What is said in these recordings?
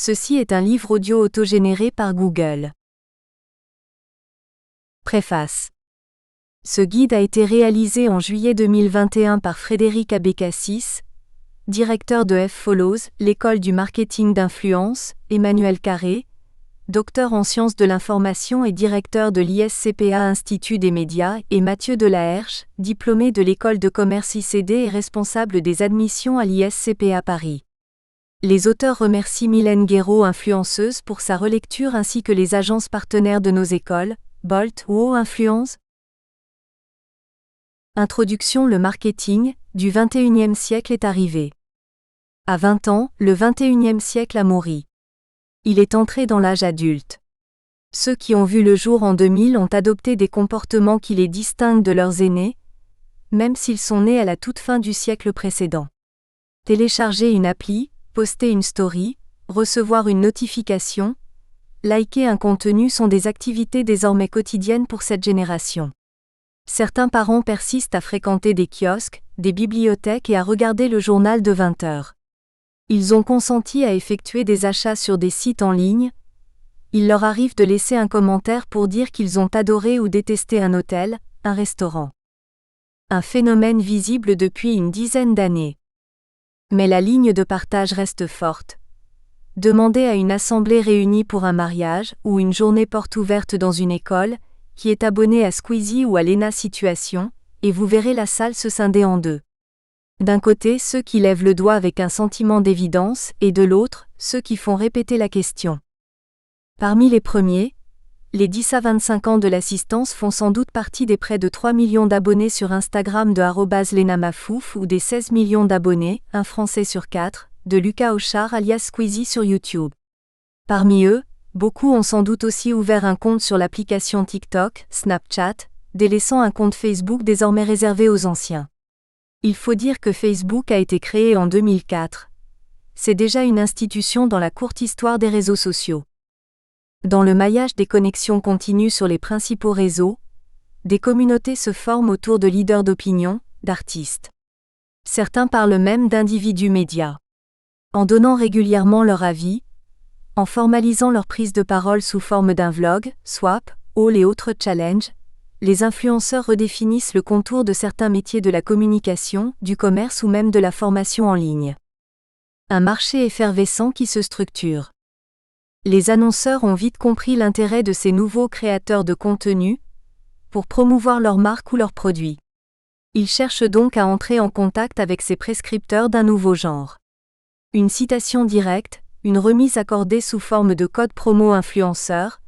Ceci est un livre audio autogénéré par Google. Préface. Ce guide a été réalisé en juillet 2021 par Frédéric Abécassis, directeur de Follows, l'école du marketing d'influence, Emmanuel Carré, docteur en sciences de l'information et directeur de l'ISCPA Institut des médias, et Mathieu Delaherche, diplômé de l'école de commerce ICD et responsable des admissions à l'ISCPA Paris. Les auteurs remercient Mylène Guéraud, influenceuse, pour sa relecture ainsi que les agences partenaires de nos écoles, Bolt ou Influence. Introduction. Le marketing du XXIe siècle est arrivé. À 20 ans, le XXIe siècle a mouru. Il est entré dans l'âge adulte. Ceux qui ont vu le jour en 2000 ont adopté des comportements qui les distinguent de leurs aînés, même s'ils sont nés à la toute fin du siècle précédent. Télécharger une appli, poster une story, recevoir une notification, liker un contenu sont des activités désormais quotidiennes pour cette génération. Certains parents persistent à fréquenter des kiosques, des bibliothèques et à regarder le journal de 20 heures. Ils ont consenti à effectuer des achats sur des sites en ligne. Il leur arrive de laisser un commentaire pour dire qu'ils ont adoré ou détesté un hôtel, un restaurant. Un phénomène visible depuis une dizaine d'années. Mais la ligne de partage reste forte. Demandez à une assemblée réunie pour un mariage ou une journée porte ouverte dans une école, qui est abonnée à Squeezie ou à Lena Situation, et vous verrez la salle se scinder en deux. D'un côté, ceux qui lèvent le doigt avec un sentiment d'évidence, et de l'autre, ceux qui font répéter la question. Parmi les premiers, les 10 à 25 ans de l'assistance font sans doute partie des près de 3 millions d'abonnés sur Instagram de @lenamafouf ou des 16 millions d'abonnés, un Français sur 4, de Lucas Auchard alias Squeezie sur YouTube. Parmi eux, beaucoup ont sans doute aussi ouvert un compte sur l'application TikTok, Snapchat, délaissant un compte Facebook désormais réservé aux anciens. Il faut dire que Facebook a été créé en 2004. C'est déjà une institution dans la courte histoire des réseaux sociaux. Dans le maillage des connexions continues sur les principaux réseaux, des communautés se forment autour de leaders d'opinion, d'artistes. Certains parlent même d'individus médias. En donnant régulièrement leur avis, en formalisant leur prise de parole sous forme d'un vlog, swap, haul et autres challenges, les influenceurs redéfinissent le contour de certains métiers de la communication, du commerce ou même de la formation en ligne. Un marché effervescent qui se structure. Les annonceurs ont vite compris l'intérêt de ces nouveaux créateurs de contenu pour promouvoir leur marque ou leurs produits. Ils cherchent donc à entrer en contact avec ces prescripteurs d'un nouveau genre. Une citation directe, une remise accordée sous forme de code promo influenceur,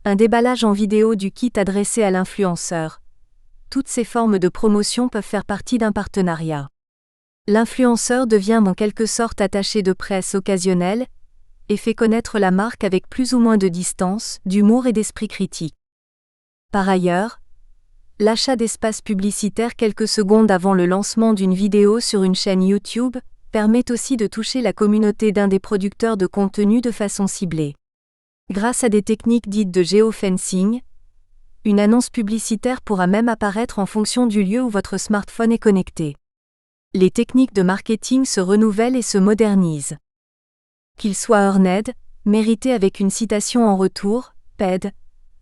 un déballage en vidéo du kit adressé à l'influenceur. Toutes ces formes de promotion peuvent faire partie d'un partenariat. L'influenceur devient en quelque sorte attaché de presse occasionnel et fait connaître la marque avec plus ou moins de distance, d'humour et d'esprit critique. Par ailleurs, l'achat d'espaces publicitaires quelques secondes avant le lancement d'une vidéo sur une chaîne YouTube permet aussi de toucher la communauté d'un des producteurs de contenu de façon ciblée. Grâce à des techniques dites de géofencing, une annonce publicitaire pourra même apparaître en fonction du lieu où votre smartphone est connecté. Les techniques de marketing se renouvellent et se modernisent. Qu'ils soient earned, mérités avec une citation en retour, paid,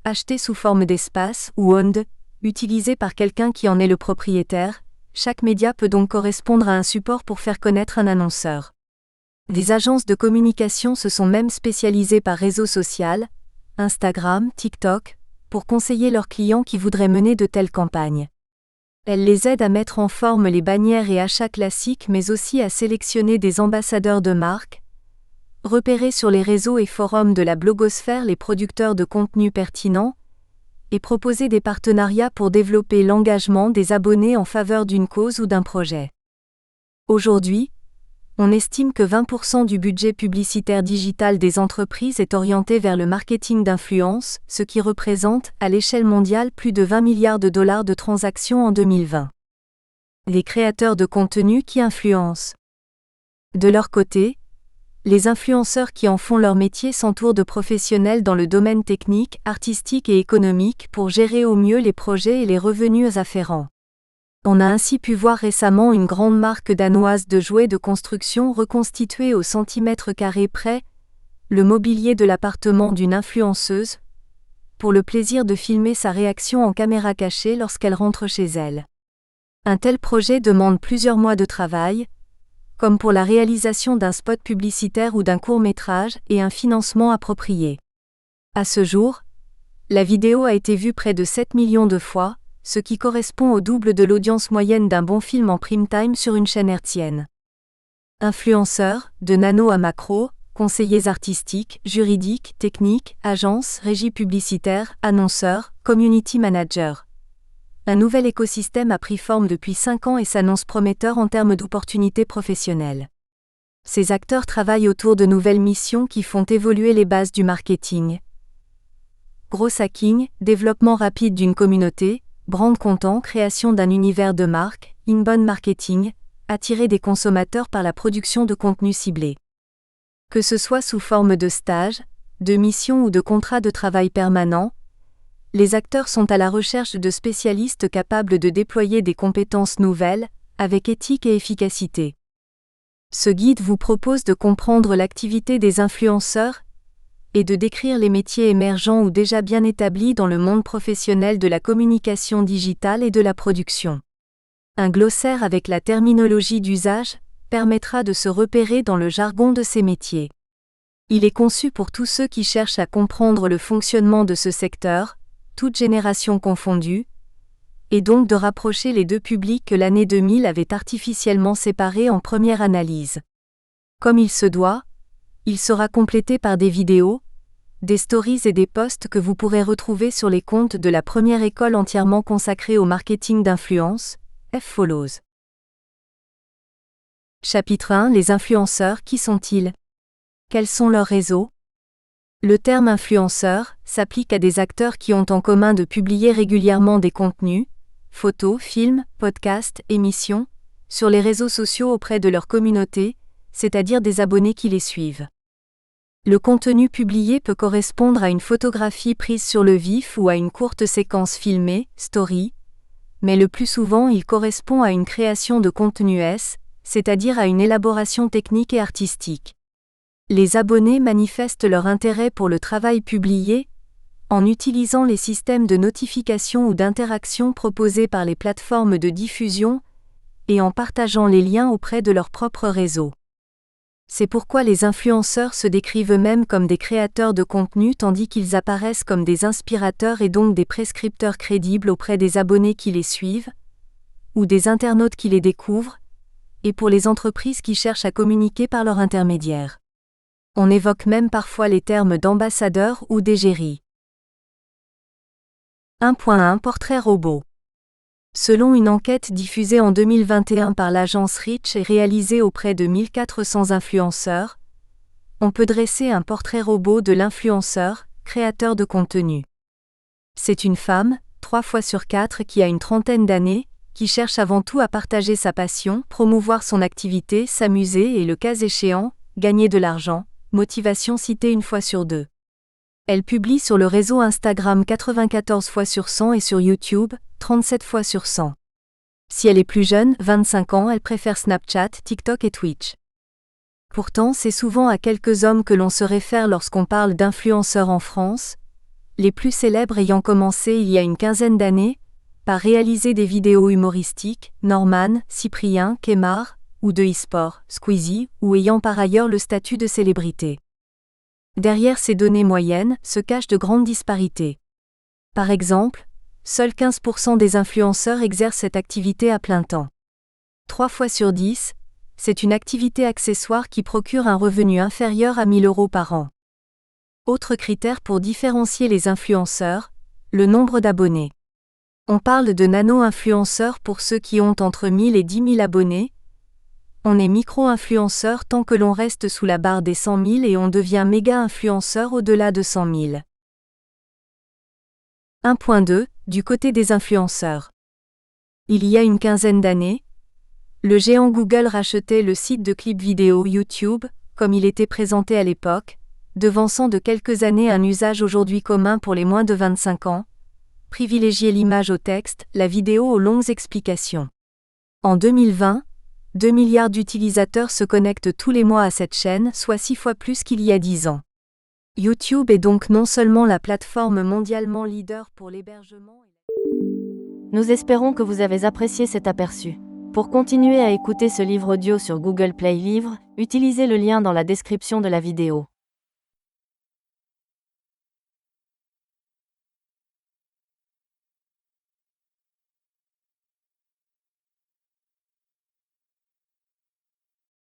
achetés sous forme d'espace, ou owned, utilisés par quelqu'un qui en est le propriétaire, chaque média peut donc correspondre à un support pour faire connaître un annonceur. Des agences de communication se sont même spécialisées par réseau social, Instagram, TikTok, pour conseiller leurs clients qui voudraient mener de telles campagnes. Elles les aident à mettre en forme les bannières et achats classiques mais aussi à sélectionner des ambassadeurs de marque, repérer sur les réseaux et forums de la blogosphère les producteurs de contenu pertinents, et proposer des partenariats pour développer l'engagement des abonnés en faveur d'une cause ou d'un projet. Aujourd'hui, on estime que 20% du budget publicitaire digital des entreprises est orienté vers le marketing d'influence, ce qui représente, à l'échelle mondiale, plus de 20 milliards de dollars de transactions en 2020. Les créateurs de contenu qui influencent. De leur côté, les influenceurs qui en font leur métier s'entourent de professionnels dans le domaine technique, artistique et économique pour gérer au mieux les projets et les revenus afférents. On a ainsi pu voir récemment une grande marque danoise de jouets de construction reconstituée au centimètre carré près, le mobilier de l'appartement d'une influenceuse, pour le plaisir de filmer sa réaction en caméra cachée lorsqu'elle rentre chez elle. Un tel projet demande plusieurs mois de travail, comme pour la réalisation d'un spot publicitaire ou d'un court-métrage et un financement approprié. À ce jour, la vidéo a été vue près de 7 millions de fois, ce qui correspond au double de l'audience moyenne d'un bon film en prime time sur une chaîne hertzienne. Influenceurs, de nano à macro, conseillers artistiques, juridiques, techniques, agences, régies publicitaires, annonceurs, community managers. Un nouvel écosystème a pris forme depuis 5 ans et s'annonce prometteur en termes d'opportunités professionnelles. Ces acteurs travaillent autour de nouvelles missions qui font évoluer les bases du marketing. Growth hacking, développement rapide d'une communauté, brand content, création d'un univers de marque, inbound marketing, attirer des consommateurs par la production de contenu ciblé. Que ce soit sous forme de stage, de mission ou de contrat de travail permanent, les acteurs sont à la recherche de spécialistes capables de déployer des compétences nouvelles, avec éthique et efficacité. Ce guide vous propose de comprendre l'activité des influenceurs et de décrire les métiers émergents ou déjà bien établis dans le monde professionnel de la communication digitale et de la production. Un glossaire avec la terminologie d'usage permettra de se repérer dans le jargon de ces métiers. Il est conçu pour tous ceux qui cherchent à comprendre le fonctionnement de ce secteur, toutes générations confondues, et donc de rapprocher les deux publics que l'année 2000 avait artificiellement séparés en première analyse. Comme il se doit, il sera complété par des vidéos, des stories et des posts que vous pourrez retrouver sur les comptes de la première école entièrement consacrée au marketing d'influence, F-Follows. Chapitre 1 : Les influenceurs, qui sont-ils ? Quels sont leurs réseaux ? Le terme influenceur s'applique à des acteurs qui ont en commun de publier régulièrement des contenus, photos, films, podcasts, émissions, sur les réseaux sociaux auprès de leur communauté, c'est-à-dire des abonnés qui les suivent. Le contenu publié peut correspondre à une photographie prise sur le vif ou à une courte séquence filmée, story, mais le plus souvent il correspond à une création de contenu S, c'est-à-dire à une élaboration technique et artistique. Les abonnés manifestent leur intérêt pour le travail publié, en utilisant les systèmes de notification ou d'interaction proposés par les plateformes de diffusion, et en partageant les liens auprès de leur propre réseau. C'est pourquoi les influenceurs se décrivent eux-mêmes comme des créateurs de contenu tandis qu'ils apparaissent comme des inspirateurs et donc des prescripteurs crédibles auprès des abonnés qui les suivent, ou des internautes qui les découvrent, et pour les entreprises qui cherchent à communiquer par leur intermédiaire. On évoque même parfois les termes d'ambassadeur ou d'égérie. 1.1 Portrait robot. Selon une enquête diffusée en 2021 par l'agence Reach et réalisée auprès de 1400 influenceurs, on peut dresser un portrait robot de l'influenceur, créateur de contenu. C'est une femme, 3 fois sur 4 qui a une trentaine d'années, qui cherche avant tout à partager sa passion, promouvoir son activité, s'amuser et le cas échéant, gagner de l'argent. Motivation citée 1 fois sur 2. Elle publie sur le réseau Instagram 94 fois sur 100 et sur YouTube, 37 fois sur 100. Si elle est plus jeune, 25 ans, elle préfère Snapchat, TikTok et Twitch. Pourtant, c'est souvent à quelques hommes que l'on se réfère lorsqu'on parle d'influenceurs en France, les plus célèbres ayant commencé il y a une quinzaine d'années, par réaliser des vidéos humoristiques, Norman, Cyprien, Kemar, ou de e-sport, Squeezie, ou ayant par ailleurs le statut de célébrité. Derrière ces données moyennes se cachent de grandes disparités. Par exemple, seuls 15% des influenceurs exercent cette activité à plein temps. 3 fois sur 10, c'est une activité accessoire qui procure un revenu inférieur à 1 000 € par an. Autre critère pour différencier les influenceurs, le nombre d'abonnés. On parle de nano-influenceurs pour ceux qui ont entre 1000 et 10 000 abonnés. On est micro-influenceur tant que l'on reste sous la barre des 100 000 et on devient méga-influenceur au-delà de 100 000. 1.2 Du côté des influenceurs. Il y a une quinzaine d'années, le géant Google rachetait le site de clips vidéo YouTube, comme il était présenté à l'époque, devançant de quelques années un usage aujourd'hui commun pour les moins de 25 ans, privilégier l'image au texte, la vidéo aux longues explications. En 2020, 2 milliards d'utilisateurs se connectent tous les mois à cette chaîne, soit 6 fois plus qu'il y a 10 ans. YouTube est donc non seulement la plateforme mondialement leader pour l'hébergement. Nous espérons que vous avez apprécié cet aperçu. Pour continuer à écouter ce livre audio sur Google Play Livres, utilisez le lien dans la description de la vidéo.